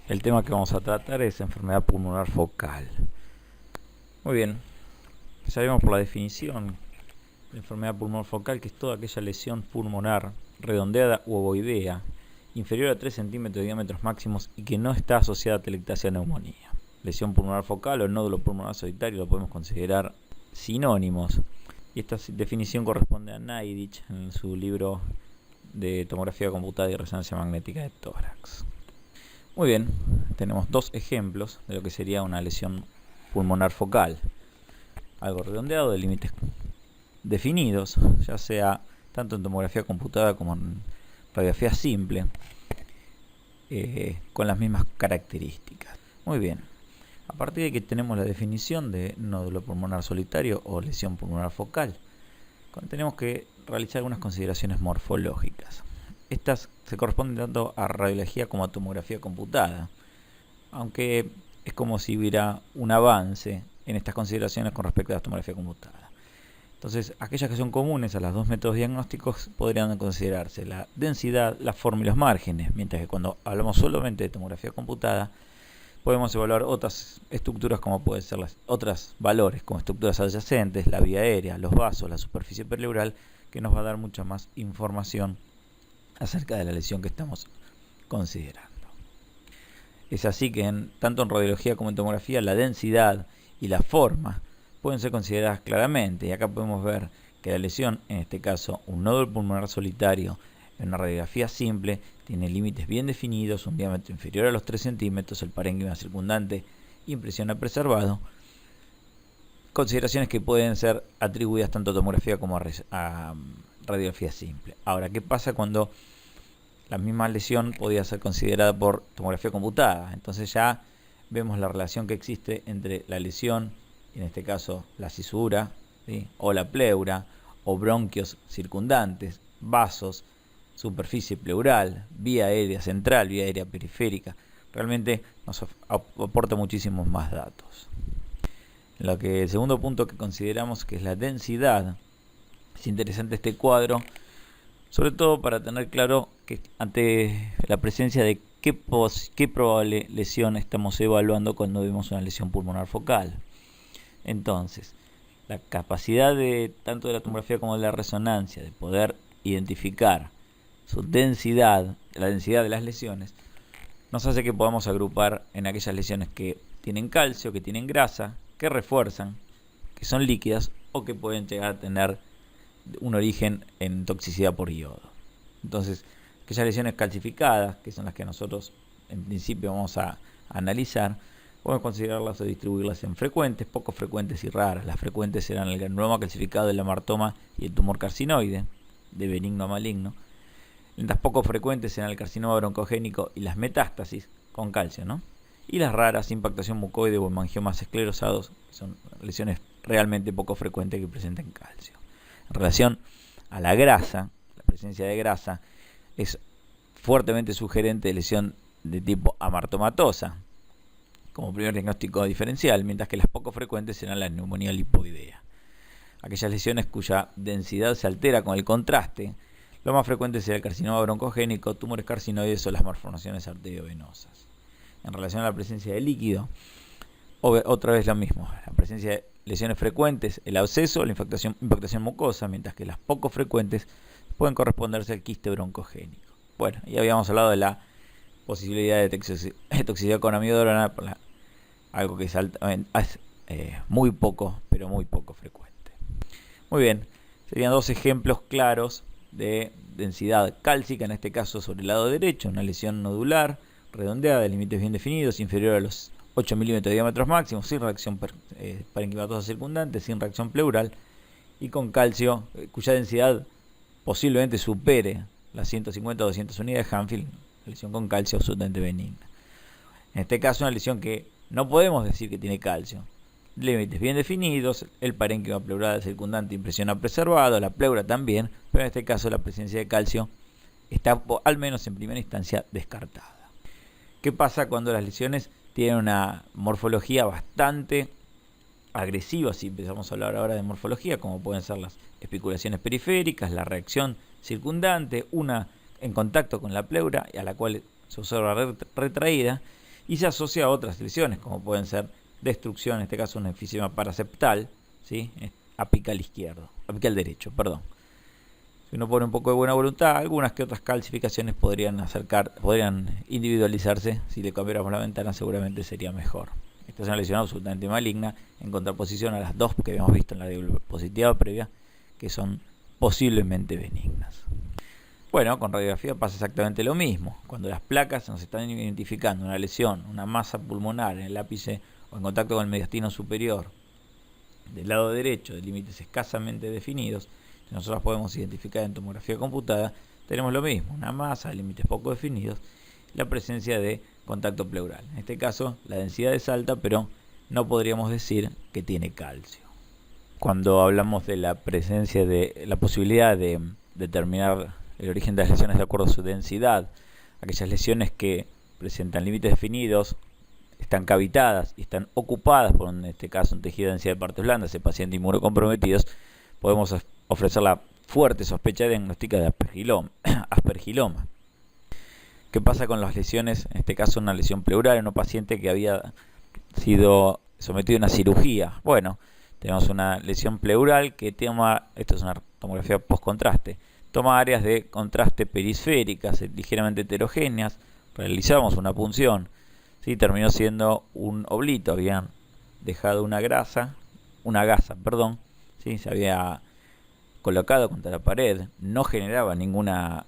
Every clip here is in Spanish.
El tema que vamos a tratar es enfermedad pulmonar focal. Muy bien, empezaremos por la definición de enfermedad pulmonar focal, que es toda aquella lesión pulmonar redondeada u ovoidea inferior a 3 centímetros de diámetros máximos y que no está asociada a telectasia neumonía. Lesión pulmonar focal o nódulo pulmonar solitario lo podemos considerar sinónimos. Y esta definición corresponde a Neidich en su libro de tomografía computada y resonancia magnética de tórax. Muy bien, tenemos dos ejemplos de lo que sería una lesión pulmonar focal. Algo redondeado de límites definidos, ya sea tanto en tomografía computada como en radiografía simple, con las mismas características. Muy bien, a partir de que tenemos la definición de nódulo pulmonar solitario o lesión pulmonar focal, tenemos que realizar algunas consideraciones morfológicas. Estas se corresponden tanto a radiología como a tomografía computada, aunque es como si hubiera un avance en estas consideraciones con respecto a la tomografía computada. Entonces, aquellas que son comunes a los dos métodos diagnósticos podrían considerarse la densidad, la forma y los márgenes, mientras que cuando hablamos solamente de tomografía computada, podemos evaluar otras estructuras como pueden ser las otras valores, como estructuras adyacentes, la vía aérea, los vasos, la superficie peripleural, que nos va a dar mucha más información acerca de la lesión que estamos considerando. Es así que tanto en radiología como en tomografía la densidad y la forma pueden ser consideradas claramente, y acá podemos ver que la lesión, en este caso un nódulo pulmonar solitario en una radiografía simple, tiene límites bien definidos, un diámetro inferior a los 3 centímetros, el parénquima circundante impresión a preservado, consideraciones que pueden ser atribuidas tanto a tomografía como a radiografía simple. Ahora, ¿qué pasa cuando la misma lesión podía ser considerada por tomografía computada? Entonces ya vemos la relación que existe entre la lesión, en este caso la cisura, ¿sí?, o la pleura, o bronquios circundantes, vasos, superficie pleural, vía aérea central, vía aérea periférica. Realmente nos aporta muchísimos más datos. Lo que el segundo punto que consideramos, que es la densidad, es interesante este cuadro, sobre todo para tener claro que ante la presencia de qué probable lesión estamos evaluando cuando vemos una lesión pulmonar focal. Entonces, la capacidad de tanto de la tomografía como de la resonancia de poder identificar su densidad, la densidad de las lesiones, nos hace que podamos agrupar en aquellas lesiones que tienen calcio, que tienen grasa, que refuerzan, que son líquidas o que pueden llegar a tener un origen en toxicidad por yodo. Entonces, aquellas lesiones calcificadas, que son las que nosotros en principio vamos a analizar, podemos considerarlas o distribuirlas en frecuentes, poco frecuentes y raras. Las frecuentes serán el granuloma calcificado, el amartoma y el tumor carcinoide, de benigno a maligno. Las poco frecuentes serán el carcinoma broncogénico y las metástasis con calcio, ¿no? Y las raras, impactación mucoide o hemangiomas esclerosados, que son lesiones realmente poco frecuentes que presenten calcio. En relación a la grasa, la presencia de grasa es fuertemente sugerente de lesión de tipo amartomatosa como primer diagnóstico diferencial, mientras que las poco frecuentes serán la neumonía lipoidea. Aquellas lesiones cuya densidad se altera con el contraste, lo más frecuente será el carcinoma broncogénico, tumores carcinoides o las malformaciones arteriovenosas. En relación a la presencia de líquido, otra vez lo mismo, la presencia de lesiones frecuentes, el absceso, la impactación mucosa, mientras que las poco frecuentes pueden corresponderse al quiste broncogénico. Bueno, ya habíamos hablado de la posibilidad de toxicidad con amiodarona, algo que es muy poco, pero muy poco frecuente. Muy bien, serían dos ejemplos claros de densidad cálcica, en este caso sobre el lado derecho, una lesión nodular, redondeada, de límites bien definidos, inferior a los 8 milímetros de diámetros máximos, sin reacción parenquimatosa circundante, sin reacción pleural y con calcio, cuya densidad posiblemente supere las 150 o 200 unidades de Hanfield, lesión con calcio absolutamente benigna. En este caso, una lesión que no podemos decir que tiene calcio. Límites bien definidos, el parénquima pleural circundante impresión a preservado, la pleura también, pero en este caso la presencia de calcio está, al menos en primera instancia, descartada. ¿Qué pasa cuando las lesiones tienen una morfología bastante agresiva? Si empezamos a hablar ahora de morfología, como pueden ser las especulaciones periféricas, la reacción circundante, una en contacto con la pleura, a la cual se observa retraída, y se asocia a otras lesiones, como pueden ser destrucción, en este caso un enfisema paraseptal, ¿sí? Apical izquierdo, apical derecho, perdón. Si uno pone un poco de buena voluntad, algunas que otras calcificaciones podrían individualizarse. Si le cambiáramos la ventana, seguramente sería mejor. Esta es una lesión absolutamente maligna, en contraposición a las dos que habíamos visto en la diapositiva previa, que son posiblemente benignas. Bueno, con radiografía pasa exactamente lo mismo. Cuando las placas nos están identificando una lesión, una masa pulmonar en el ápice o en contacto con el mediastino superior del lado derecho de límites escasamente definidos, si nosotros podemos identificar en tomografía computada, tenemos lo mismo, una masa de límites poco definidos, la presencia de contacto pleural. En este caso, la densidad es alta, pero no podríamos decir que tiene calcio. Cuando hablamos de la presencia de la posibilidad de determinar el origen de las lesiones de acuerdo a su densidad, aquellas lesiones que presentan límites definidos, están cavitadas y están ocupadas por, en este caso, un tejido de densidad de partes blandas, ese paciente inmunocomprometidos, podemos ofrecer la fuerte sospecha diagnóstica de aspergiloma. ¿Qué pasa con las lesiones? En este caso, una lesión pleural en un paciente que había sido sometido a una cirugía. Bueno, tenemos una lesión pleural que toma, esto es una tomografía post-contraste, toma áreas de contraste perisféricas ligeramente heterogéneas, realizamos una punción, ¿sí? Terminó siendo un oblito, habían dejado una gasa, ¿sí? Se había colocado contra la pared, no generaba ninguna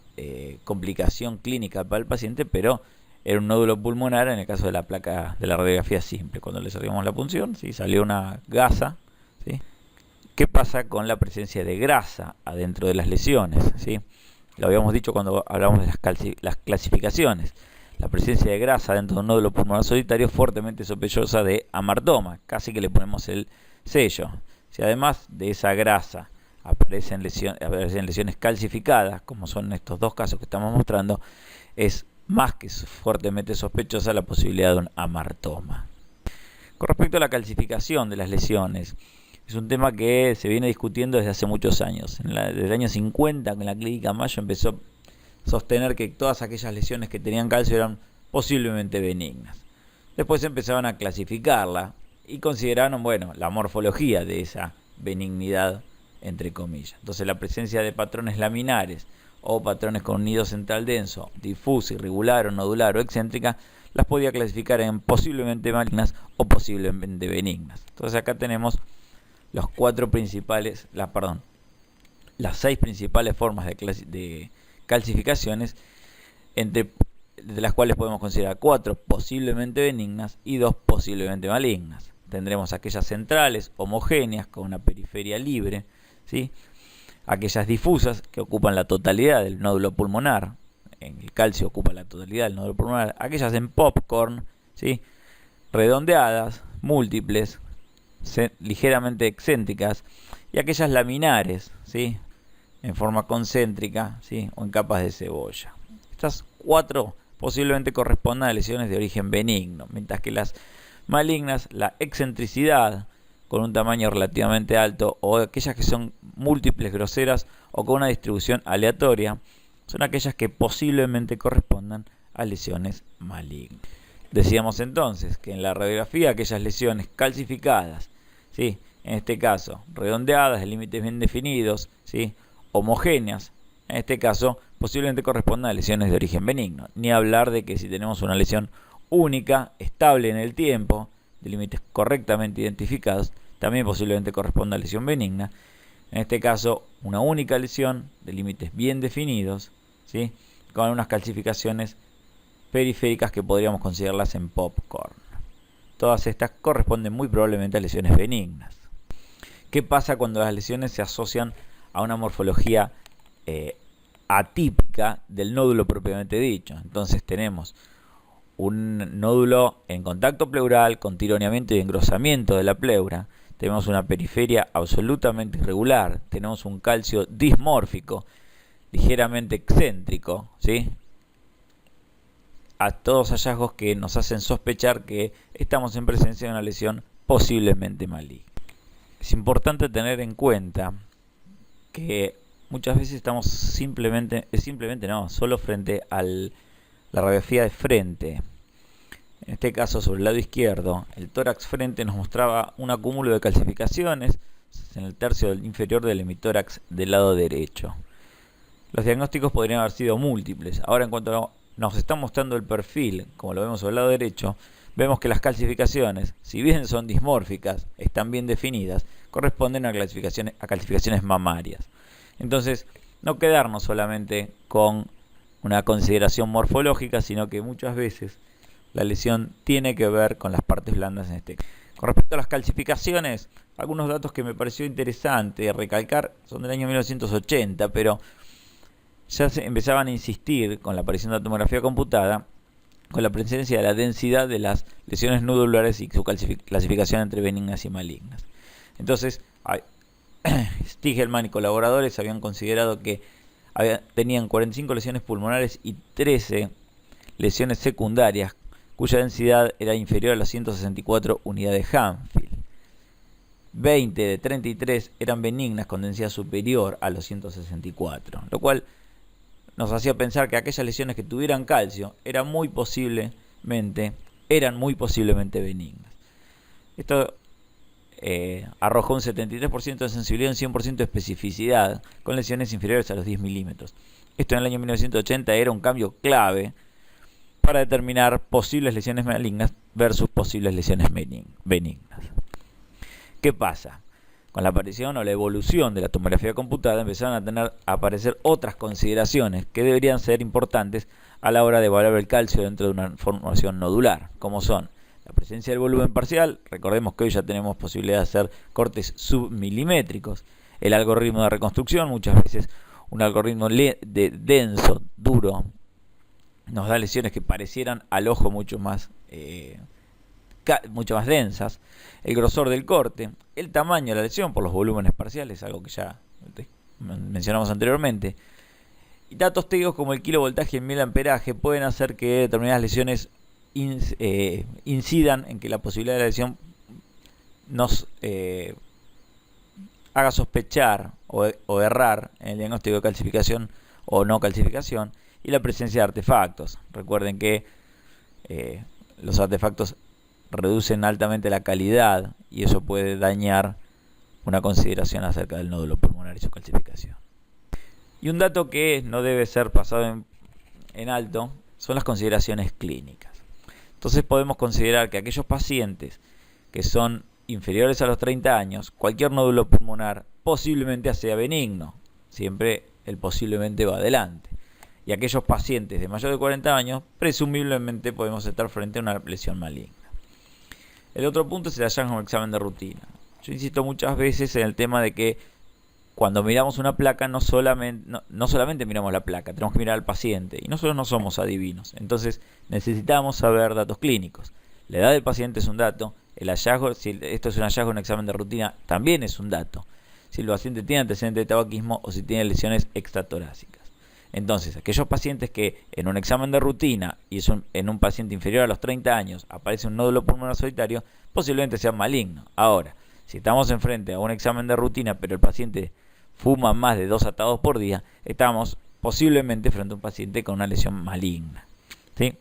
complicación clínica para el paciente, pero era un nódulo pulmonar en el caso de la placa de la radiografía simple. Cuando le cerramos la punción, ¿sí? Salió una gasa, ¿sí? ¿Qué pasa con la presencia de grasa adentro de las lesiones? ¿Sí? Lo habíamos dicho cuando hablamos de las clasificaciones. La presencia de grasa dentro de un nódulo pulmonar solitario es fuertemente sospechosa de amartoma, casi que le ponemos el sello. Si además de esa grasa aparecen lesiones calcificadas, como son estos dos casos que estamos mostrando, es más que fuertemente sospechosa la posibilidad de un amartoma. Con respecto a la calcificación de las lesiones, es un tema que se viene discutiendo desde hace muchos años. Desde el año 50, en la clínica Mayo empezó a sostener que todas aquellas lesiones que tenían calcio eran posiblemente benignas. Después empezaron a clasificarla y consideraron, bueno, la morfología de esa benignidad, entre comillas. Entonces, la presencia de patrones laminares o patrones con un nido central denso, difusa, irregular o nodular o excéntrica, las podía clasificar en posiblemente malignas o posiblemente benignas. Entonces, acá tenemos las seis principales formas de calcificaciones, de las cuales podemos considerar 4 posiblemente benignas y 2 posiblemente malignas. Tendremos aquellas centrales, homogéneas, con una periferia libre, ¿sí? Aquellas difusas, que ocupan la totalidad del nódulo pulmonar, en el calcio ocupa la totalidad del nódulo pulmonar, aquellas en popcorn, ¿sí? Redondeadas, múltiples, ligeramente excéntricas, y aquellas laminares, ¿sí? En forma concéntrica, ¿sí? O en capas de cebolla. Estas 4 posiblemente correspondan a lesiones de origen benigno, mientras que las malignas, la excentricidad con un tamaño relativamente alto, o aquellas que son múltiples, groseras o con una distribución aleatoria, son aquellas que posiblemente correspondan a lesiones malignas. Decíamos entonces que en la radiografía aquellas lesiones calcificadas, ¿sí? En este caso redondeadas, de límites bien definidos, ¿sí? Homogéneas, en este caso posiblemente correspondan a lesiones de origen benigno. Ni hablar de que si tenemos una lesión única, estable en el tiempo, de límites correctamente identificados, también posiblemente corresponda a lesión benigna. En este caso, una única lesión de límites bien definidos, ¿sí? Con unas calcificaciones periféricas que podríamos considerarlas en popcorn. Todas estas corresponden muy probablemente a lesiones benignas. ¿Qué pasa cuando las lesiones se asocian a una morfología atípica del nódulo propiamente dicho? Entonces tenemos un nódulo en contacto pleural con tironeamiento y engrosamiento de la pleura, tenemos una periferia absolutamente irregular, tenemos un calcio dismórfico, ligeramente excéntrico, ¿sí? A todos hallazgos que nos hacen sospechar que estamos en presencia de una lesión posiblemente maligna. Es importante tener en cuenta que muchas veces estamos solo frente a la radiografía de frente. en este caso sobre el lado izquierdo, el tórax frente nos mostraba un acúmulo de calcificaciones en el tercio inferior del hemitórax del lado derecho. Los diagnósticos podrían haber sido múltiples. Ahora, en cuanto nos está mostrando el perfil, como lo vemos sobre el lado derecho, vemos que las calcificaciones, si bien son dismórficas, están bien definidas, corresponden a calcificaciones mamarias. Entonces, no quedarnos solamente con una consideración morfológica, sino que muchas veces la lesión tiene que ver con las partes blandas en este caso. Con respecto a las calcificaciones, algunos datos que me pareció interesante recalcar son del año 1980, pero ya se empezaban a insistir con la aparición de la tomografía computada con la presencia de la densidad de las lesiones nodulares y su clasificación entre benignas y malignas. Entonces, Stigelman y colaboradores habían considerado que tenían 45 lesiones pulmonares y 13 lesiones secundarias, cuya densidad era inferior a las 164 unidades Hanfield. 20 de 33 eran benignas con densidad superior a los 164, lo cual nos hacía pensar que aquellas lesiones que tuvieran calcio eran muy posiblemente benignas. Esto arrojó un 73% de sensibilidad y un 100% de especificidad con lesiones inferiores a los 10 milímetros. Esto en el año 1980 era un cambio clave para determinar posibles lesiones malignas versus posibles lesiones benignas. ¿Qué pasa? Con la aparición o la evolución de la tomografía computada empezaron a aparecer otras consideraciones que deberían ser importantes a la hora de evaluar el calcio dentro de una formación nodular, como son la presencia del volumen parcial. Recordemos que hoy ya tenemos posibilidad de hacer cortes submilimétricos, el algoritmo de reconstrucción, muchas veces un algoritmo denso, duro, nos da lesiones que parecieran al ojo mucho más densas, el grosor del corte, el tamaño de la lesión por los volúmenes parciales, algo que ya mencionamos anteriormente, y datos técnicos como el kilovoltaje y el miliamperaje pueden hacer que determinadas lesiones incidan en que la posibilidad de la lesión nos haga sospechar o errar en el diagnóstico de calcificación o no calcificación, y la presencia de artefactos. Recuerden que los artefactos reducen altamente la calidad y eso puede dañar una consideración acerca del nódulo pulmonar y su calcificación. Y un dato que no debe ser pasado en alto son las consideraciones clínicas. Entonces podemos considerar que aquellos pacientes que son inferiores a los 30 años, cualquier nódulo pulmonar posiblemente sea benigno, siempre el posiblemente va adelante. Y aquellos pacientes de mayor de 40 años, presumiblemente podemos estar frente a una lesión maligna. El otro punto es el hallazgo en un examen de rutina. Yo insisto muchas veces en el tema de que cuando miramos una placa no solamente miramos la placa, tenemos que mirar al paciente. Y nosotros no somos adivinos. Entonces necesitamos saber datos clínicos. La edad del paciente es un dato. El hallazgo, si esto es un hallazgo en un examen de rutina, también es un dato. Si el paciente tiene antecedentes de tabaquismo o si tiene lesiones extratorácicas. Entonces, aquellos pacientes que en un examen de rutina y en un paciente inferior a los 30 años aparece un nódulo pulmonar solitario, posiblemente sea maligno. Ahora, si estamos enfrente a un examen de rutina, pero el paciente fuma más de 2 atados por día, estamos posiblemente frente a un paciente con una lesión maligna. ¿Sí?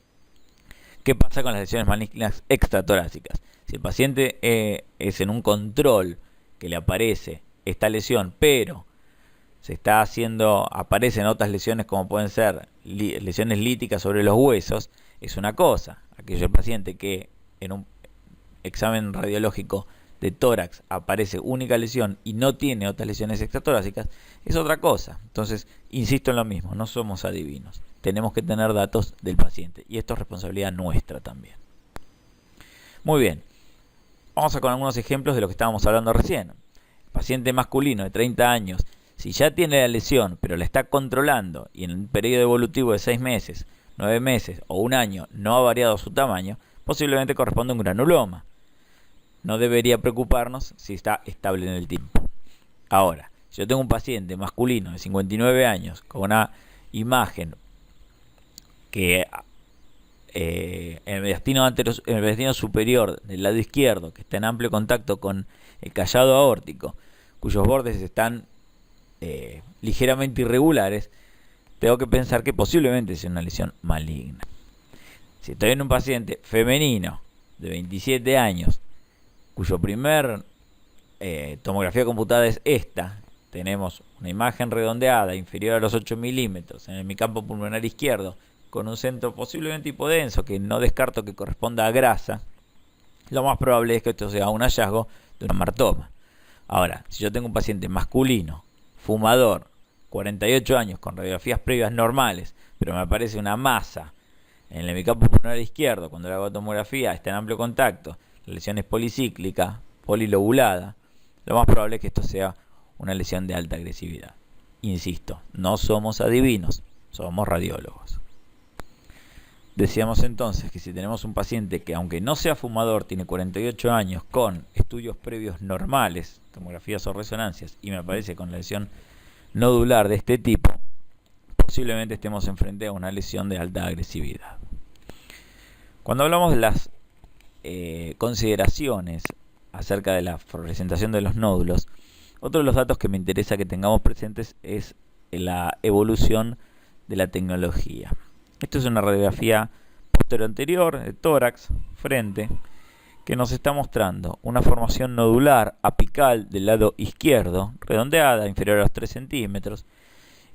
¿Qué pasa con las lesiones malignas extratorácicas? Si el paciente es en un control que le aparece esta lesión, pero aparecen otras lesiones como pueden ser lesiones líticas sobre los huesos, es una cosa. Aquel paciente que en un examen radiológico de tórax aparece única lesión y no tiene otras lesiones extratorácicas, es otra cosa. Entonces, insisto en lo mismo, no somos adivinos. Tenemos que tener datos del paciente y esto es responsabilidad nuestra también. Muy bien, vamos a con algunos ejemplos de lo que estábamos hablando recién. Paciente masculino de 30 años, si ya tiene la lesión, pero la está controlando y en un periodo evolutivo de 6 meses, 9 meses o un año no ha variado su tamaño, posiblemente corresponde a un granuloma. No debería preocuparnos si está estable en el tiempo. Ahora, si yo tengo un paciente masculino de 59 años con una imagen que en el mediastino superior del lado izquierdo, que está en amplio contacto con el callado aórtico, cuyos bordes están ligeramente irregulares, tengo que pensar que posiblemente sea una lesión maligna. Si estoy en un paciente femenino de 27 años, cuyo primer tomografía computada es esta, tenemos una imagen redondeada inferior a los 8 milímetros en el hemicampo pulmonar izquierdo, con un centro posiblemente hipodenso, que no descarto que corresponda a grasa, lo más probable es que esto sea un hallazgo de un amartoma. Ahora, si yo tengo un paciente masculino, fumador, 48 años, con radiografías previas normales, pero me aparece una masa en el hemicampo pulmonar izquierdo, cuando le hago tomografía está en amplio contacto, la lesión es policíclica, polilobulada, lo más probable es que esto sea una lesión de alta agresividad. Insisto, no somos adivinos, somos radiólogos. Decíamos entonces que si tenemos un paciente que, aunque no sea fumador, tiene 48 años, con estudios previos normales, tomografías o resonancias, y me aparece con la lesión nodular de este tipo, posiblemente estemos enfrente a una lesión de alta agresividad. Cuando hablamos de las consideraciones acerca de la presentación de los nódulos, otro de los datos que me interesa que tengamos presentes es la evolución de la tecnología. Esto es una radiografía posterior-anterior de tórax, frente, que nos está mostrando una formación nodular apical del lado izquierdo, redondeada, inferior a los 3 centímetros,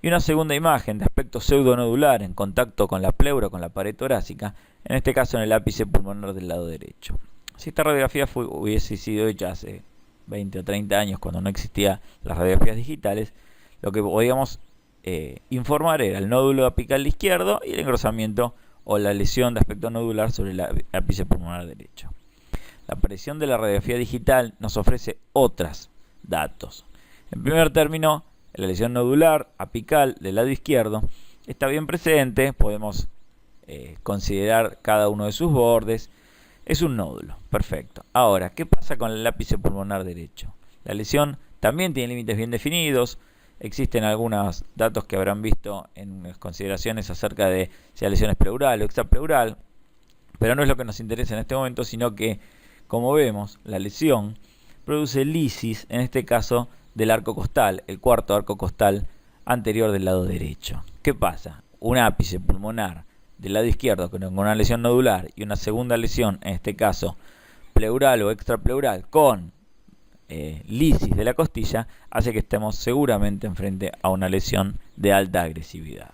y una segunda imagen de aspecto pseudonodular en contacto con la pleura, con la pared torácica, en este caso en el ápice pulmonar del lado derecho. Si esta radiografía hubiese sido hecha hace 20 o 30 años, cuando no existían las radiografías digitales, lo que podíamos informar era el nódulo apical izquierdo y el engrosamiento o la lesión de aspecto nodular sobre el ápice pulmonar derecho. La aparición de la radiografía digital nos ofrece otros datos. En primer término, la lesión nodular apical del lado izquierdo está bien presente, podemos considerar cada uno de sus bordes, es un nódulo, perfecto. Ahora, ¿qué pasa con el ápice pulmonar derecho? La lesión también tiene límites bien definidos. Existen algunos datos que habrán visto en las consideraciones acerca de si la lesión es pleural o extrapleural, pero no es lo que nos interesa en este momento, sino que, como vemos, la lesión produce lisis, en este caso, del arco costal, el cuarto arco costal anterior del lado derecho. ¿Qué pasa? Un ápice pulmonar del lado izquierdo con una lesión nodular y una segunda lesión, en este caso, pleural o extrapleural, con lisis de la costilla, hace que estemos seguramente enfrente a una lesión de alta agresividad.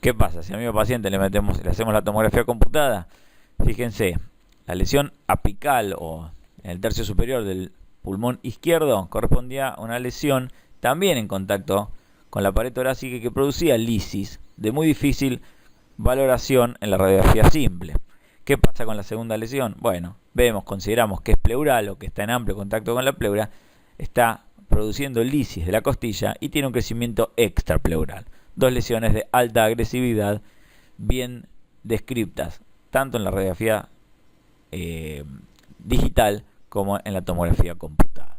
¿Qué pasa? Si al mismo paciente le hacemos la tomografía computada, fíjense, la lesión apical o en el tercio superior del pulmón izquierdo correspondía a una lesión también en contacto con la pared torácica que producía lisis de muy difícil valoración en la radiografía simple. ¿Qué pasa con la segunda lesión? Bueno, consideramos que es pleural o que está en amplio contacto con la pleura, está produciendo lisis de la costilla y tiene un crecimiento extrapleural. Dos lesiones de alta agresividad bien descriptas, tanto en la radiografía digital como en la tomografía computada.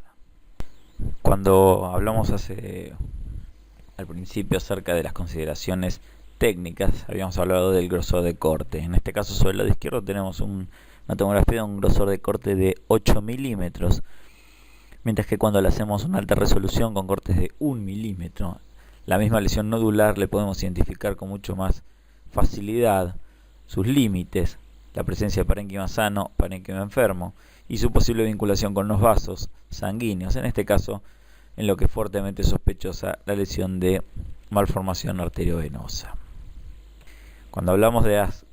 Cuando hablamos al principio acerca de las consideraciones técnicas, habíamos hablado del grosor de corte. En este caso, sobre el lado izquierdo tenemos una tomografía de un grosor de corte de 8 milímetros, mientras que cuando le hacemos una alta resolución con cortes de 1 milímetro, la misma lesión nodular le podemos identificar con mucho más facilidad sus límites, la presencia de parénquima sano, parénquima enfermo, y su posible vinculación con los vasos sanguíneos, en este caso, en lo que es fuertemente sospechosa la lesión de malformación arteriovenosa. Cuando hablamos de las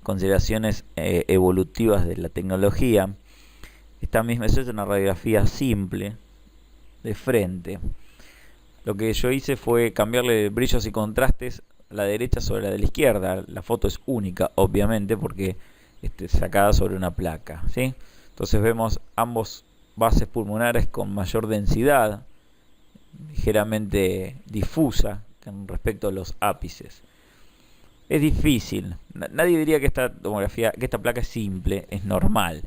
consideraciones evolutivas de la tecnología, esta misma es una radiografía simple de frente. Lo que yo hice fue cambiarle brillos y contrastes a la derecha sobre la de la izquierda. La foto es única, obviamente, porque sacada sobre una placa, ¿sí? Entonces vemos ambos bases pulmonares con mayor densidad, ligeramente difusa con respecto a los ápices. Es difícil, nadie diría que esta tomografía, que esta placa es simple, es normal,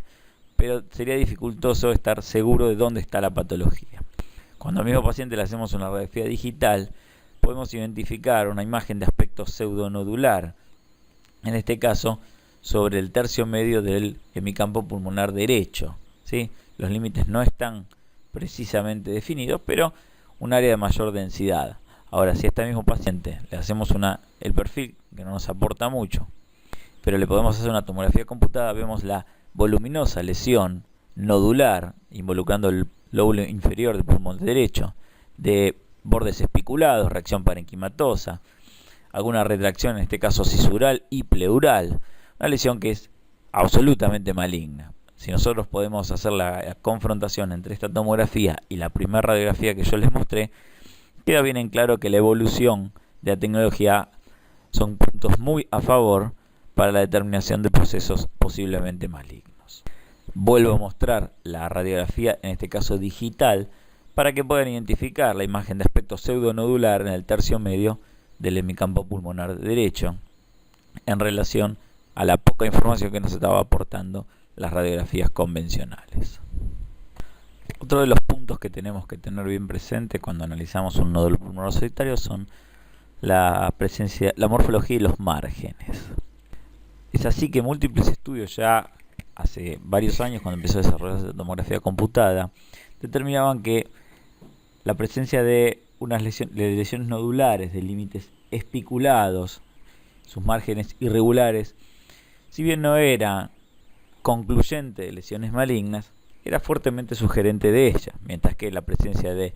pero sería dificultoso estar seguro de dónde está la patología. Cuando al mismo paciente le hacemos una radiografía digital, podemos identificar una imagen de aspecto pseudonodular, en este caso sobre el tercio medio del hemicampo pulmonar derecho, ¿sí? Los límites no están precisamente definidos, pero un área de mayor densidad. Ahora, si a este mismo paciente le hacemos el perfil, que no nos aporta mucho, pero le podemos hacer una tomografía computada, vemos la voluminosa lesión nodular involucrando el lóbulo inferior del pulmón derecho, de bordes espiculados, reacción parenquimatosa, alguna retracción, en este caso cisural y pleural, una lesión que es absolutamente maligna. Si nosotros podemos hacer la confrontación entre esta tomografía y la primera radiografía que yo les mostré, queda bien en claro que la evolución de la tecnología son puntos muy a favor para la determinación de procesos posiblemente malignos. Vuelvo a mostrar la radiografía, en este caso digital, para que puedan identificar la imagen de aspecto pseudonodular en el tercio medio del hemicampo pulmonar derecho en relación a la poca información que nos estaba aportando las radiografías convencionales. Otro de los puntos que tenemos que tener bien presente cuando analizamos un nódulo pulmonar solitario son la morfología y los márgenes. Es así que múltiples estudios ya hace varios años, cuando empezó a desarrollarse la tomografía computada, determinaban que la presencia de unas lesiones nodulares de límites espiculados, sus márgenes irregulares, si bien no era concluyente de lesiones malignas, era fuertemente sugerente de ellas, mientras que la presencia de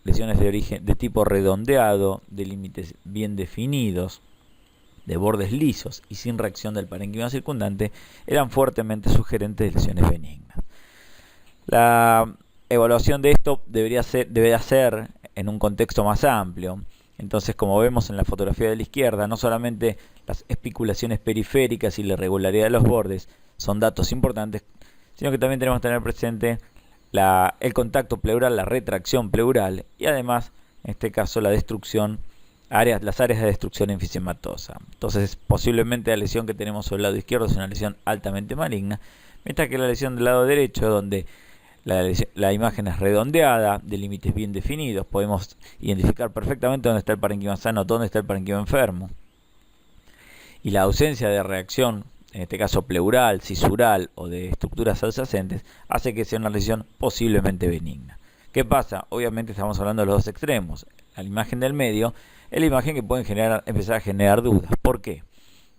lesiones de origen de tipo redondeado, de límites bien definidos, de bordes lisos y sin reacción del parénquima circundante, eran fuertemente sugerentes de lesiones benignas. La evaluación de esto debería ser en un contexto más amplio. Entonces, como vemos en la fotografía de la izquierda, no solamente las espiculaciones periféricas y la irregularidad de los bordes son datos importantes, sino que también tenemos que tener presente el contacto pleural, la retracción pleural y además, en este caso, la destrucción, las áreas de destrucción enfisematosa. Entonces, posiblemente la lesión que tenemos sobre el lado izquierdo es una lesión altamente maligna, mientras que la lesión del lado derecho, donde la imagen es redondeada, de límites bien definidos, podemos identificar perfectamente dónde está el parénquima sano, dónde está el parénquima enfermo, y la ausencia de reacción, en este caso pleural, cisural o de estructuras adyacentes, hace que sea una lesión posiblemente benigna. ¿Qué pasa? Obviamente estamos hablando de los dos extremos. La imagen del medio es la imagen que puede empezar a generar dudas. ¿Por qué?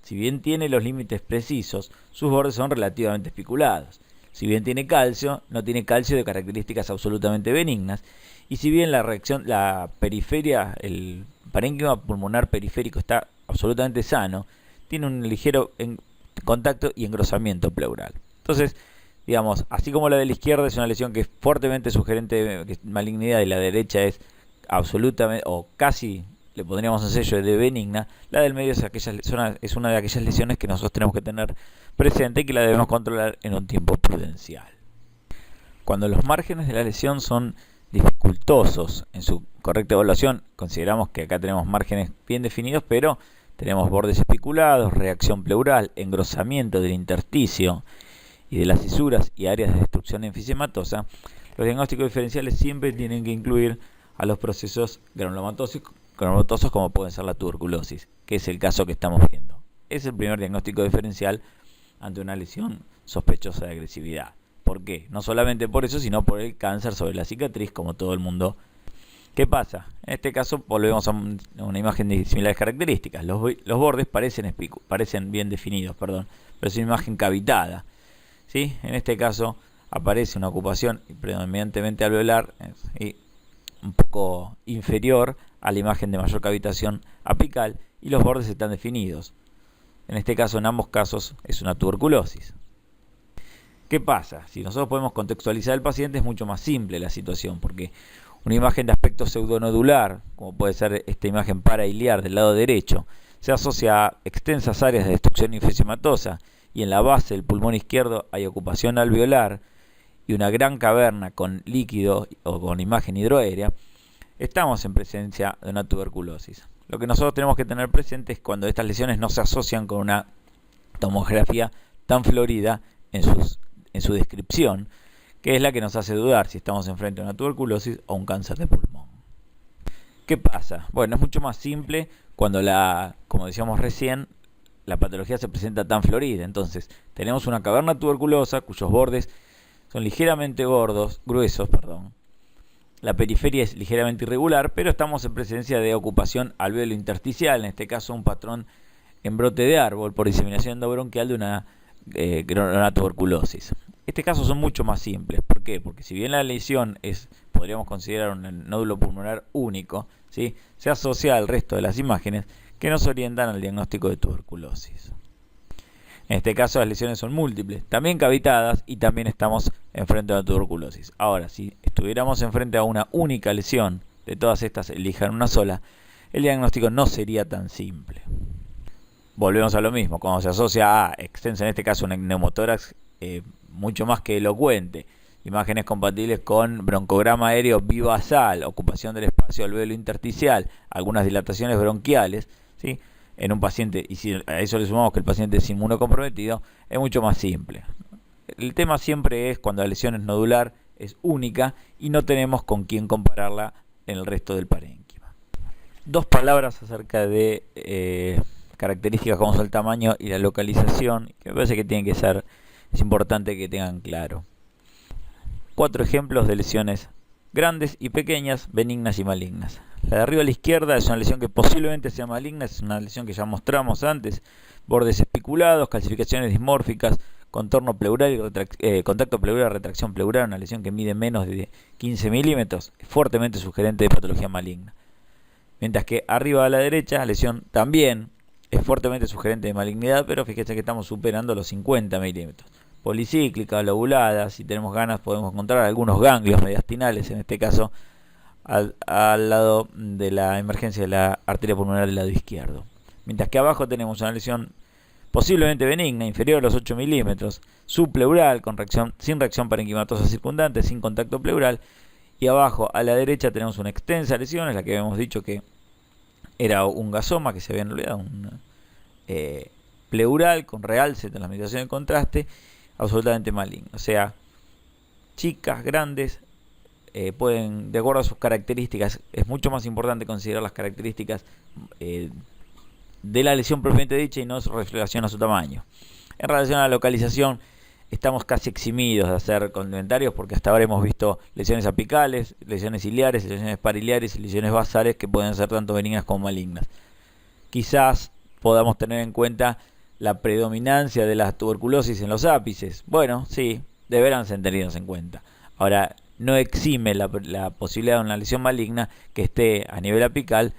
Si bien tiene los límites precisos, sus bordes son relativamente espiculados. Si bien tiene calcio, no tiene calcio de características absolutamente benignas. Y si bien la periferia, el parénquima pulmonar periférico está absolutamente sano, tiene un ligero contacto y engrosamiento pleural. Entonces, digamos, así como la de la izquierda es una lesión que es fuertemente sugerente de malignidad y la derecha es absolutamente o casi le pondríamos un sello de benigna, la del medio es una de aquellas lesiones que nosotros tenemos que tener presente y que la debemos controlar en un tiempo prudencial. Cuando los márgenes de la lesión son dificultosos en su correcta evaluación, consideramos que acá tenemos márgenes bien definidos, pero tenemos bordes espiculados, reacción pleural, engrosamiento del intersticio y de las fisuras y áreas de destrucción enfisematosa, los diagnósticos diferenciales siempre tienen que incluir a los procesos granulomatosos como pueden ser la tuberculosis, que es el caso que estamos viendo. Es el primer diagnóstico diferencial ante una lesión sospechosa de agresividad. ¿Por qué? No solamente por eso, sino por el cáncer sobre la cicatriz, como todo el mundo. ¿Qué pasa? En este caso volvemos a una imagen de similares características. Los bordes parecen bien definidos, pero es una imagen cavitada, ¿sí? En este caso aparece una ocupación predominantemente alveolar y un poco inferior a la imagen de mayor cavitación apical y los bordes están definidos. En este caso, en ambos casos, es una tuberculosis. ¿Qué pasa? Si nosotros podemos contextualizar al paciente es mucho más simple la situación, porque una imagen de aspecto pseudonodular, como puede ser esta imagen parailiar del lado derecho, se asocia a extensas áreas de destrucción enfisematosa y en la base del pulmón izquierdo hay ocupación alveolar y una gran caverna con líquido o con imagen hidroaérea, estamos en presencia de una tuberculosis. Lo que nosotros tenemos que tener presente es cuando estas lesiones no se asocian con una tomografía tan florida en su descripción, que es la que nos hace dudar si estamos enfrente a una tuberculosis o un cáncer de pulmón. ¿Qué pasa? Bueno, es mucho más simple cuando como decíamos recién, la patología se presenta tan florida. Entonces, tenemos una caverna tuberculosa cuyos bordes son ligeramente gruesos. La periferia es ligeramente irregular, pero estamos en presencia de ocupación alveolo intersticial, en este caso un patrón en brote de árbol por diseminación endobronquial de una tuberculosis. Este caso son mucho más simples. ¿Por qué? Porque si bien la lesión podríamos considerar un nódulo pulmonar único, ¿sí?, se asocia al resto de las imágenes que nos orientan al diagnóstico de tuberculosis. En este caso las lesiones son múltiples, también cavitadas, y también estamos enfrente a la tuberculosis. Ahora, si estuviéramos enfrente a una única lesión, de todas estas elijan una sola, el diagnóstico no sería tan simple. Volvemos a lo mismo, cuando se asocia a extensa, en este caso un neumotórax mucho más que elocuente, imágenes compatibles con broncograma aéreo bivasal, ocupación del espacio alvéolo intersticial, algunas dilataciones bronquiales, ¿sí?, en un paciente, y si a eso le sumamos que el paciente es inmunocomprometido, es mucho más simple. El tema siempre es cuando la lesión es nodular, es única y no tenemos con quién compararla en el resto del parénquima. Dos palabras acerca de características como son el tamaño y la localización, que me parece que es importante que tengan claro. 4 ejemplos de lesiones grandes y pequeñas, benignas y malignas. La de arriba a la izquierda es una lesión que posiblemente sea maligna, es una lesión que ya mostramos antes, bordes espiculados, calcificaciones dismórficas, contorno pleural y contacto pleural, retracción pleural, una lesión que mide menos de 15 milímetros, es fuertemente sugerente de patología maligna. Mientras que arriba a la derecha, la lesión también es fuertemente sugerente de malignidad, pero fíjense que estamos superando los 50 milímetros. Policíclica, lobulada, si tenemos ganas podemos encontrar algunos ganglios mediastinales, en este caso al lado de la emergencia de la arteria pulmonar del lado izquierdo. Mientras que abajo tenemos una lesión posiblemente benigna, inferior a los 8 milímetros, subpleural, sin reacción parenquimatosa circundante, sin contacto pleural, y abajo a la derecha tenemos una extensa lesión, es la que habíamos dicho que era un gasoma, que se había olvidado, un pleural con realce de la meditación de contraste, absolutamente maligno. O sea, chicas, grandes, pueden, de acuerdo a sus características, es mucho más importante considerar las características de la lesión propiamente dicha y no su relación a su tamaño. En relación a la localización, estamos casi eximidos de hacer complementarios porque hasta ahora hemos visto lesiones apicales, lesiones ciliares, lesiones pariliares y lesiones basales que pueden ser tanto benignas como malignas. Quizás podamos tener en cuenta la predominancia de la tuberculosis en los ápices. Bueno, sí, deberán ser tenidos en cuenta. Ahora, no exime la posibilidad de una lesión maligna que esté a nivel apical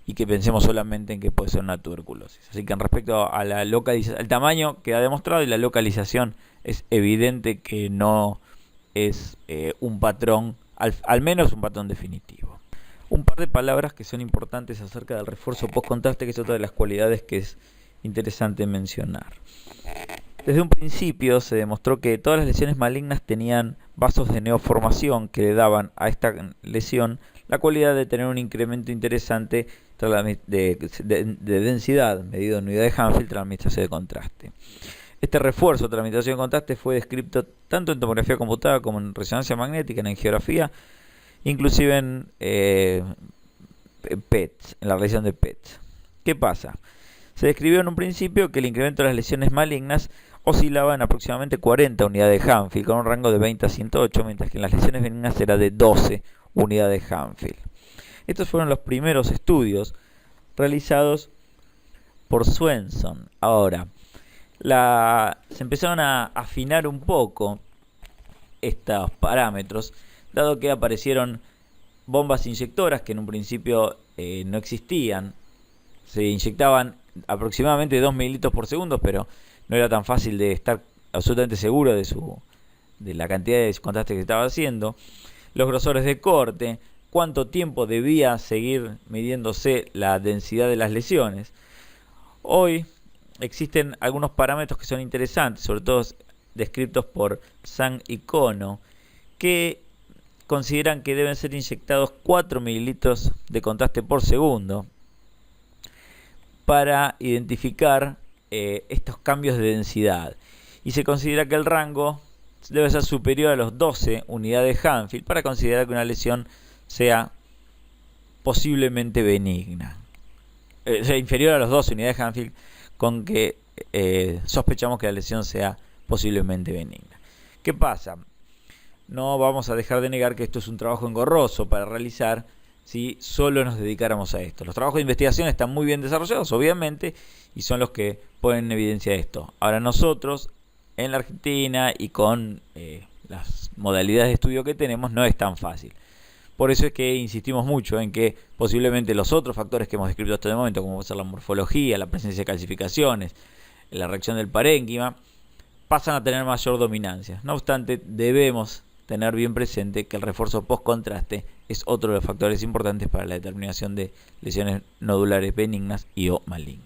y que pensemos solamente en que puede ser una tuberculosis. Así que en respecto a la localización, el tamaño queda demostrado y la localización es evidente que no es un patrón, al menos un patrón definitivo. Un par de palabras que son importantes acerca del refuerzo post-contraste, que es otra de las cualidades que es interesante mencionar. Desde un principio se demostró que todas las lesiones malignas tenían vasos de neoformación que le daban a esta lesión la cualidad de tener un incremento interesante de densidad medido en unidad de Hanfield tras la administración de contraste. Este refuerzo tras la administración de contraste fue descrito tanto en tomografía computada como en resonancia magnética, en angiografía, inclusive en PETs, en la realización de PETs. ¿Qué pasa? Se describió en un principio que el incremento de las lesiones malignas oscilaba en aproximadamente 40 unidades de Hanfield, con un rango de 20 a 108, mientras que en las lesiones benignas era de 12 unidades de Hanfield. Estos fueron los primeros estudios realizados por Swenson. Ahora, se empezaron a afinar un poco estos parámetros, dado que aparecieron bombas inyectoras que en un principio no existían. Se inyectaban aproximadamente 2 mililitros por segundo, pero no era tan fácil de estar absolutamente seguro de la cantidad de contraste que se estaba haciendo. Los grosores de corte, cuánto tiempo debía seguir midiéndose la densidad de las lesiones. Hoy existen algunos parámetros que son interesantes, sobre todo descritos por Zhang y Kono, que consideran que deben ser inyectados 4 mililitros de contraste por segundo para identificar estos cambios de densidad. Y se considera que el rango debe ser superior a los 12 unidades de Hanfield para considerar que una lesión sea posiblemente benigna. Sea inferior a los 12 unidades de Hanfield con que sospechamos que la lesión sea posiblemente benigna. ¿Qué pasa? No vamos a dejar de negar que esto es un trabajo engorroso para realizar si solo nos dedicáramos a esto. Los trabajos de investigación están muy bien desarrollados, obviamente, y son los que ponen en evidencia esto. Ahora nosotros, en la Argentina y con las modalidades de estudio que tenemos, no es tan fácil. Por eso es que insistimos mucho en que posiblemente los otros factores que hemos descrito hasta el momento, como puede ser la morfología, la presencia de calcificaciones, la reacción del parénquima, pasan a tener mayor dominancia. No obstante, debemos tener bien presente que el refuerzo post-contraste es otro de los factores importantes para la determinación de lesiones nodulares benignas y o malignas.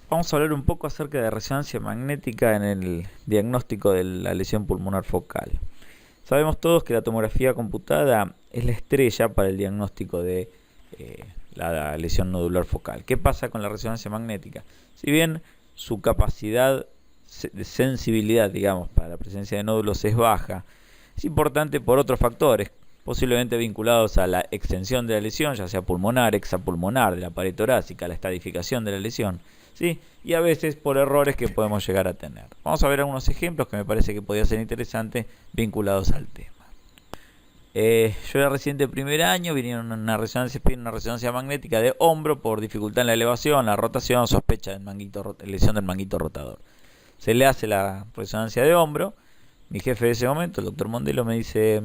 Vamos a hablar un poco acerca de resonancia magnética en el diagnóstico de la lesión pulmonar focal. Sabemos todos que la tomografía computada es la estrella para el diagnóstico de la lesión nodular focal. ¿Qué pasa con la resonancia magnética? Si bien su capacidad de sensibilidad, digamos, para la presencia de nódulos es baja, es importante por otros factores, posiblemente vinculados a la extensión de la lesión, ya sea pulmonar, extrapulmonar, de la pared torácica, la estadificación de la lesión, ¿sí? Y a veces por errores que podemos llegar a tener. Vamos a ver algunos ejemplos que me parece que podría ser interesantes vinculados al tema. Yo era reciente de primer año, vinieron una resonancia magnética de hombro por dificultad en la elevación, la rotación, sospecha de lesión del manguito rotador. Se le hace la resonancia de hombro. Mi jefe de ese momento, el doctor Mondelo, me dice: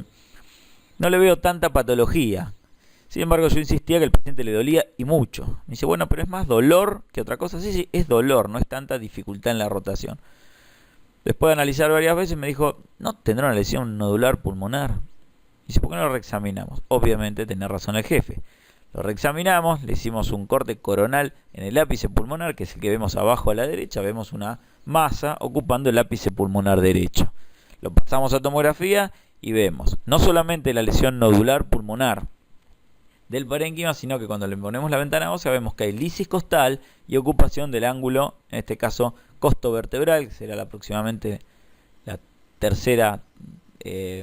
no le veo tanta patología. Sin embargo, yo insistía que el paciente le dolía y mucho. Me dice: bueno, pero es más dolor que otra cosa. Sí, es dolor, no es tanta dificultad en la rotación. Después de analizar varias veces me dijo: ¿no tendrá una lesión nodular pulmonar? Dice: ¿por qué no lo reexaminamos? Obviamente tenía razón el jefe. Lo reexaminamos, le hicimos un corte coronal en el ápice pulmonar, que es el que vemos abajo a la derecha. Vemos una masa ocupando el ápice pulmonar derecho. Lo pasamos a tomografía y vemos no solamente la lesión nodular pulmonar del parénquima, sino que cuando le ponemos la ventana ósea vemos que hay lisis costal y ocupación del ángulo, en este caso costovertebral, que será aproximadamente la tercera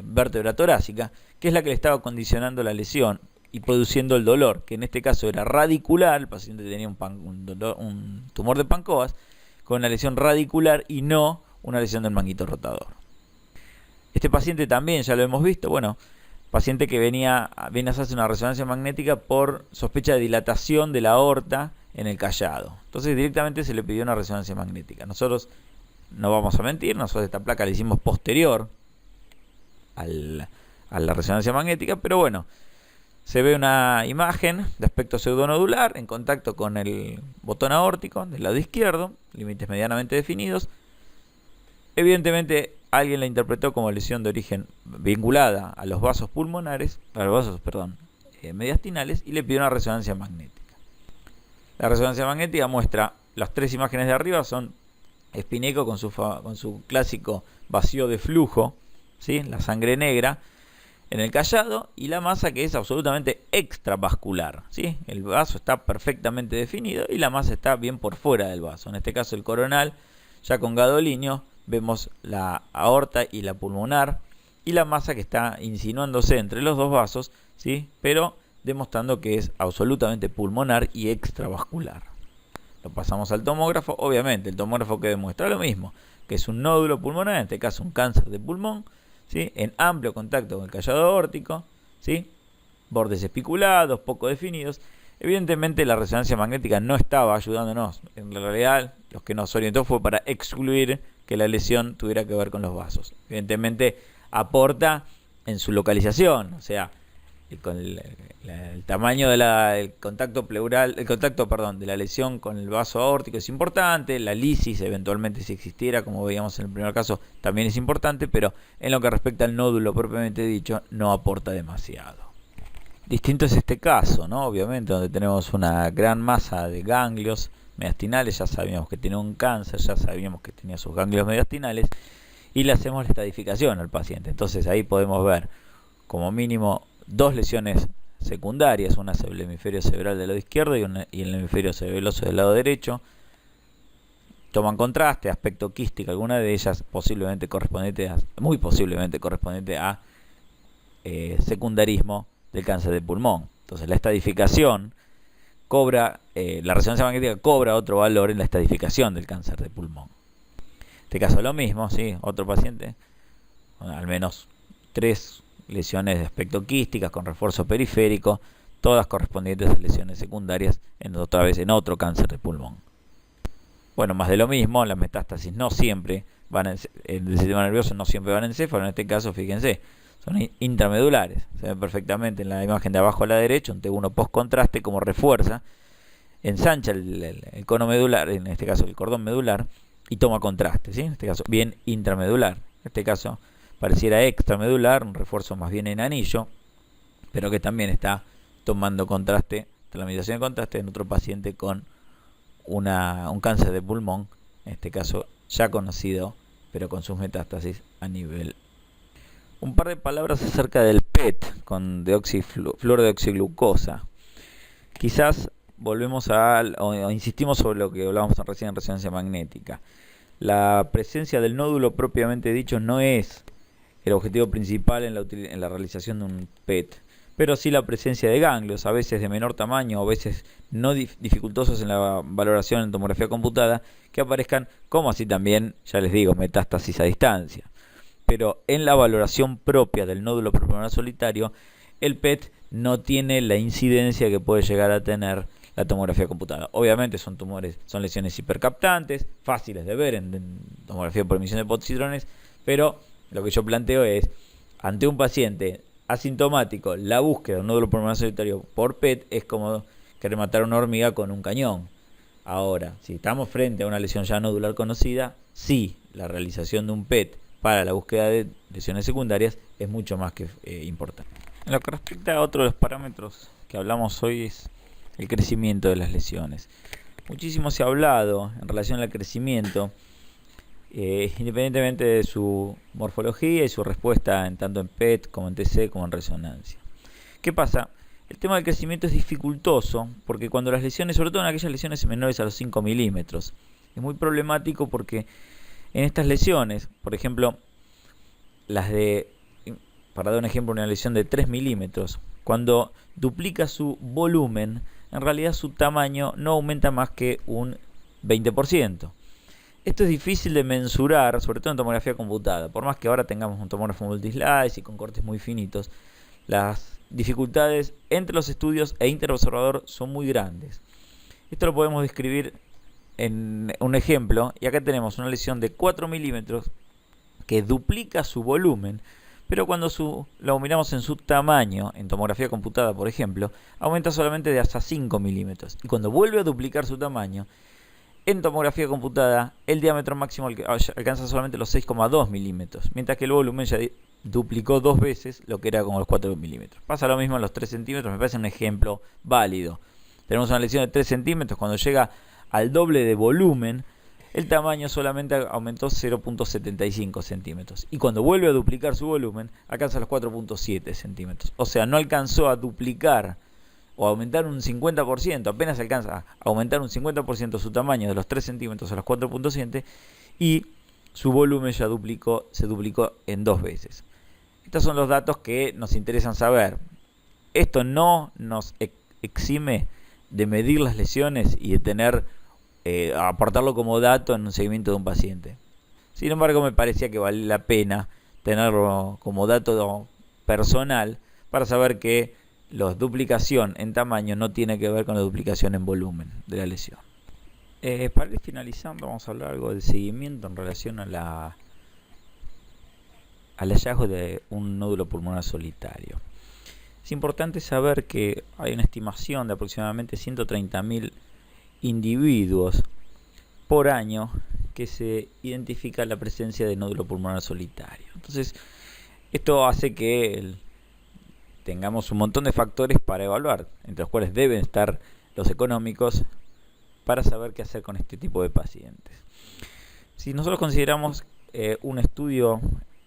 vértebra torácica, que es la que le estaba condicionando la lesión y produciendo el dolor, que en este caso era radicular. El paciente tenía un tumor de Pancoas con una lesión radicular y no una lesión del manguito rotador. Este paciente también ya lo hemos visto, bueno, paciente que viene a hacerse una resonancia magnética por sospecha de dilatación de la aorta en el callado. Entonces directamente se le pidió una resonancia magnética. Nosotros no vamos a mentir, nosotros esta placa la hicimos posterior a la resonancia magnética, pero bueno, se ve una imagen de aspecto pseudonodular en contacto con el botón aórtico del lado izquierdo, límites medianamente definidos. Evidentemente alguien la interpretó como lesión de origen vinculada a los vasos pulmonares, mediastinales, y le pidió una resonancia magnética. La resonancia magnética muestra las tres imágenes de arriba, son Spineco con su clásico vacío de flujo, ¿sí? La sangre negra en el callado, y la masa que es absolutamente extravascular, ¿sí? El vaso está perfectamente definido y la masa está bien por fuera del vaso. En este caso el coronal, ya con gadolinio, vemos la aorta y la pulmonar y la masa que está insinuándose entre los dos vasos, ¿sí? Pero demostrando que es absolutamente pulmonar y extravascular. Lo pasamos al tomógrafo. Obviamente el tomógrafo que demuestra lo mismo, que es un nódulo pulmonar, en este caso un cáncer de pulmón, ¿sí? En amplio contacto con el callado aórtico, ¿sí? Bordes espiculados, poco definidos. Evidentemente la resonancia magnética no estaba ayudándonos. En realidad lo que nos orientó fue para excluir que la lesión tuviera que ver con los vasos. Evidentemente aporta en su localización, o sea, con el tamaño del contacto pleural, de la lesión con el vaso aórtico es importante. La lisis, eventualmente, si existiera, como veíamos en el primer caso, también es importante, pero en lo que respecta al nódulo propiamente dicho, no aporta demasiado. Distinto es este caso, ¿no? Obviamente, donde tenemos una gran masa de ganglios mediastinales. Ya sabíamos que tenía un cáncer, ya sabíamos que tenía sus ganglios mediastinales, y le hacemos la estadificación al paciente. Entonces ahí podemos ver como mínimo dos lesiones secundarias, una en el hemisferio cerebral del lado izquierdo y en el hemisferio cerebeloso del lado derecho. Toman contraste, aspecto quístico, alguna de ellas muy posiblemente correspondiente a secundarismo del cáncer de pulmón. Entonces la estadificación la resonancia magnética cobra otro valor en la estadificación del cáncer de pulmón. En este caso lo mismo, ¿sí? Otro paciente, al menos 3 lesiones de aspecto quísticas con refuerzo periférico, todas correspondientes a lesiones secundarias, otra vez en otro cáncer de pulmón. Bueno, más de lo mismo, las metástasis no siempre van en el sistema nervioso, no siempre van en encéfalo. En este caso, fíjense, son intramedulares. Se ven perfectamente en la imagen de abajo a la derecha, un T1 post-contraste como refuerza, ensancha el cono medular, en este caso el cordón medular, y toma contraste, ¿sí? En este caso, bien intramedular. En este caso, pareciera extramedular, un refuerzo más bien en anillo, pero que también está tomando contraste, tramitación de contraste en otro paciente con un cáncer de pulmón, en este caso ya conocido, pero con sus metástasis a nivel. Un par de palabras acerca del PET con fluorodeoxiglucosa. Quizás volvemos o insistimos sobre lo que hablábamos recién en resonancia magnética. La presencia del nódulo propiamente dicho no es el objetivo principal en la realización de un PET, pero sí la presencia de ganglios, a veces de menor tamaño o a veces no dificultosos en la valoración en tomografía computada, que aparezcan, como así también, ya les digo, metástasis a distancia. Pero en la valoración propia del nódulo pulmonar solitario, el PET no tiene la incidencia que puede llegar a tener la tomografía computada. Obviamente son lesiones hipercaptantes, fáciles de ver en tomografía por emisión de positrones, pero lo que yo planteo es, ante un paciente asintomático, la búsqueda de un nódulo pulmonar solitario por PET es como querer matar a una hormiga con un cañón. Ahora, si estamos frente a una lesión ya nodular conocida, sí, la realización de un PET para la búsqueda de lesiones secundarias es mucho más que importante. En lo que respecta a otro de los parámetros que hablamos hoy es el crecimiento de las lesiones. Muchísimo se ha hablado en relación al crecimiento, independientemente de su morfología y su respuesta tanto en PET como en TC como en resonancia. ¿Qué pasa? El tema del crecimiento es dificultoso porque cuando las lesiones, sobre todo en aquellas lesiones menores a los 5 milímetros, es muy problemático porque en estas lesiones, por ejemplo, para dar un ejemplo, una lesión de 3 milímetros, cuando duplica su volumen, en realidad su tamaño no aumenta más que un 20%. Esto es difícil de mensurar, sobre todo en tomografía computada. Por más que ahora tengamos un tomógrafo multislice y con cortes muy finitos, las dificultades entre los estudios e interobservador son muy grandes. Esto lo podemos describir en un ejemplo, y acá tenemos una lesión de 4 milímetros que duplica su volumen, pero cuando lo miramos en su tamaño, en tomografía computada por ejemplo, aumenta solamente de hasta 5 milímetros. Y cuando vuelve a duplicar su tamaño, en tomografía computada, el diámetro máximo alcanza solamente los 6,2 milímetros, mientras que el volumen ya duplicó 2 veces lo que era como los 4 milímetros. Pasa lo mismo en los 3 centímetros, me parece un ejemplo válido. Tenemos una lesión de 3 centímetros, cuando llega al doble de volumen, el tamaño solamente aumentó 0,75 centímetros. Y cuando vuelve a duplicar su volumen, alcanza los 4,7 centímetros. O sea, no alcanzó a duplicar o aumentar un 50%, apenas alcanza a aumentar un 50% su tamaño de los 3 centímetros a los 4,7 y su volumen ya se duplicó en 2 veces. Estos son los datos que nos interesan saber. Esto no nos exime de medir las lesiones y de aportarlo como dato en un seguimiento de un paciente. Sin embargo, me parecía que valía la pena tenerlo como dato personal para saber que la duplicación en tamaño no tiene que ver con la duplicación en volumen de la lesión. Para ir finalizando, vamos a hablar algo del seguimiento en relación al hallazgo de un nódulo pulmonar solitario. Es importante saber que hay una estimación de aproximadamente 130.000 individuos por año que se identifica la presencia de nódulo pulmonar solitario. Entonces, esto hace que tengamos un montón de factores para evaluar, entre los cuales deben estar los económicos, para saber qué hacer con este tipo de pacientes. Si nosotros consideramos un estudio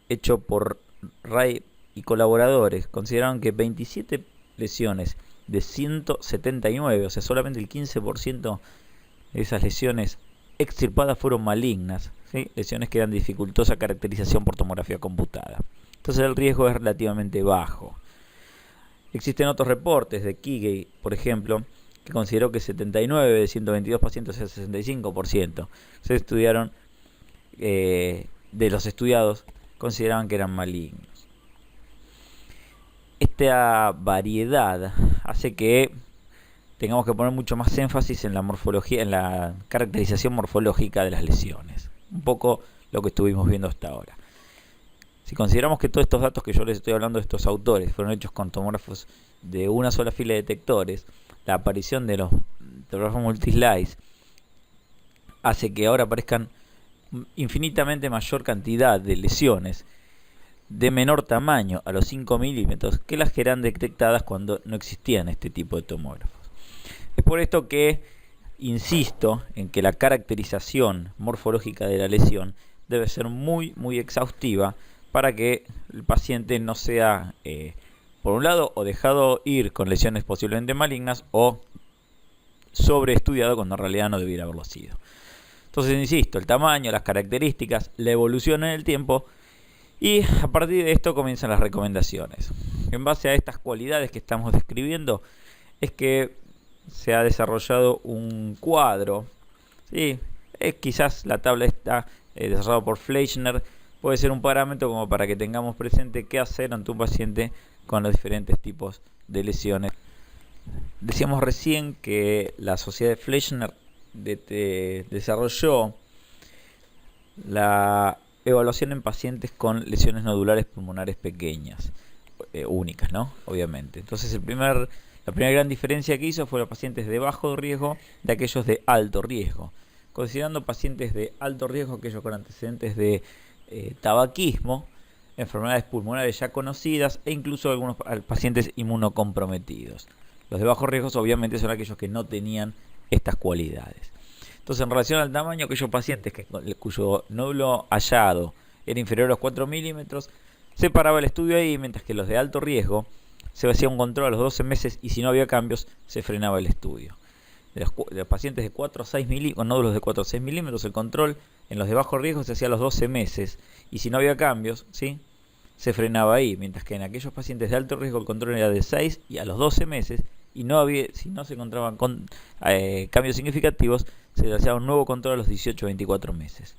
hecho por Ray y colaboradores, consideraron que 27 lesiones de 179, o sea, solamente el 15% de esas lesiones extirpadas fueron malignas, ¿sí? Lesiones que eran de dificultosa caracterización por tomografía computada. Entonces el riesgo es relativamente bajo. Existen otros reportes de Kigay, por ejemplo, que consideró que 79 de 122 pacientes, o sea, 65%, se estudiaron, de los estudiados, consideraban que eran malignos. Esta variedad hace que tengamos que poner mucho más énfasis en la morfología, en la caracterización morfológica de las lesiones. Un poco lo que estuvimos viendo hasta ahora. Si consideramos que todos estos datos que yo les estoy hablando de estos autores fueron hechos con tomógrafos de una sola fila de detectores, la aparición de los tomógrafos multislice hace que ahora aparezcan infinitamente mayor cantidad de lesiones de menor tamaño a los 5 milímetros que las que eran detectadas cuando no existían este tipo de tomógrafos. Es por esto que insisto en que la caracterización morfológica de la lesión debe ser muy exhaustiva para que el paciente no sea, por un lado, o dejado ir con lesiones posiblemente malignas o sobreestudiado cuando en realidad no debiera haberlo sido. Entonces, insisto, el tamaño, las características, la evolución en el tiempo, y a partir de esto comienzan las recomendaciones. En base a estas cualidades que estamos describiendo, es que se ha desarrollado un cuadro. ¿Sí? Quizás la tabla está desarrollada por Fleischner, puede ser un parámetro como para que tengamos presente qué hacer ante un paciente con los diferentes tipos de lesiones. Decíamos recién que la sociedad de Fleischner desarrolló la evaluación en pacientes con lesiones nodulares pulmonares pequeñas, únicas, ¿no? Obviamente. Entonces la primera gran diferencia que hizo fue los pacientes de bajo riesgo de aquellos de alto riesgo. Considerando pacientes de alto riesgo, aquellos con antecedentes de tabaquismo, enfermedades pulmonares ya conocidas e incluso algunos pacientes inmunocomprometidos. Los de bajo riesgo obviamente son aquellos que no tenían estas cualidades. Entonces, en relación al tamaño, aquellos pacientes cuyo nódulo hallado era inferior a los 4 milímetros, se paraba el estudio ahí, mientras que los de alto riesgo se hacía un control a los 12 meses y si no había cambios, se frenaba el estudio. De los pacientes de 4 a 6 milímetros, con nódulos de 4 a 6 milímetros, el control en los de bajo riesgo se hacía a los 12 meses y si no había cambios, ¿sí?, se frenaba ahí, mientras que en aquellos pacientes de alto riesgo el control era de 6 y a los 12 meses y si no se encontraban con cambios significativos, se hacía un nuevo control a los 18 o 24 meses.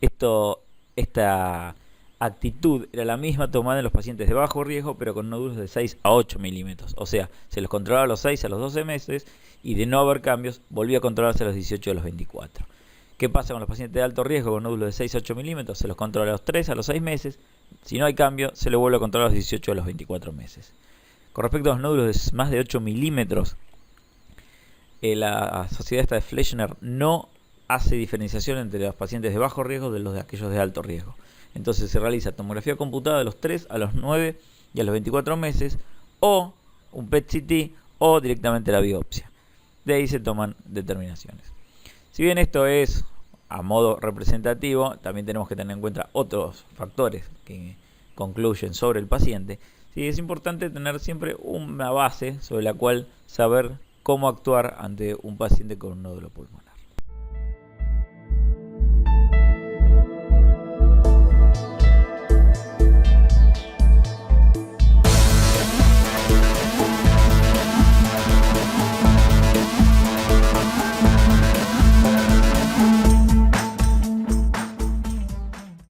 Esta actitud era la misma tomada en los pacientes de bajo riesgo, pero con nódulos de 6 a 8 milímetros. O sea, se los controlaba a los 6 a los 12 meses y de no haber cambios, volvía a controlarse a los 18 a los 24. ¿Qué pasa con los pacientes de alto riesgo con nódulos de 6 a 8 milímetros? Se los controla a los 3 a los 6 meses. Si no hay cambio, se lo vuelve a controlar a los 18 a los 24 meses. Con respecto a los nódulos de más de 8 milímetros, la sociedad esta de Fleischner no hace diferenciación entre los pacientes de bajo riesgo de los de aquellos de alto riesgo. Entonces se realiza tomografía computada de los 3 a los 9 y a los 24 meses, o un PET-CT, o directamente la biopsia. De ahí se toman determinaciones. Si bien esto es a modo representativo, también tenemos que tener en cuenta otros factores que concluyen sobre el paciente. Sí, es importante tener siempre una base sobre la cual saber cómo actuar ante un paciente con un nódulo pulmonar.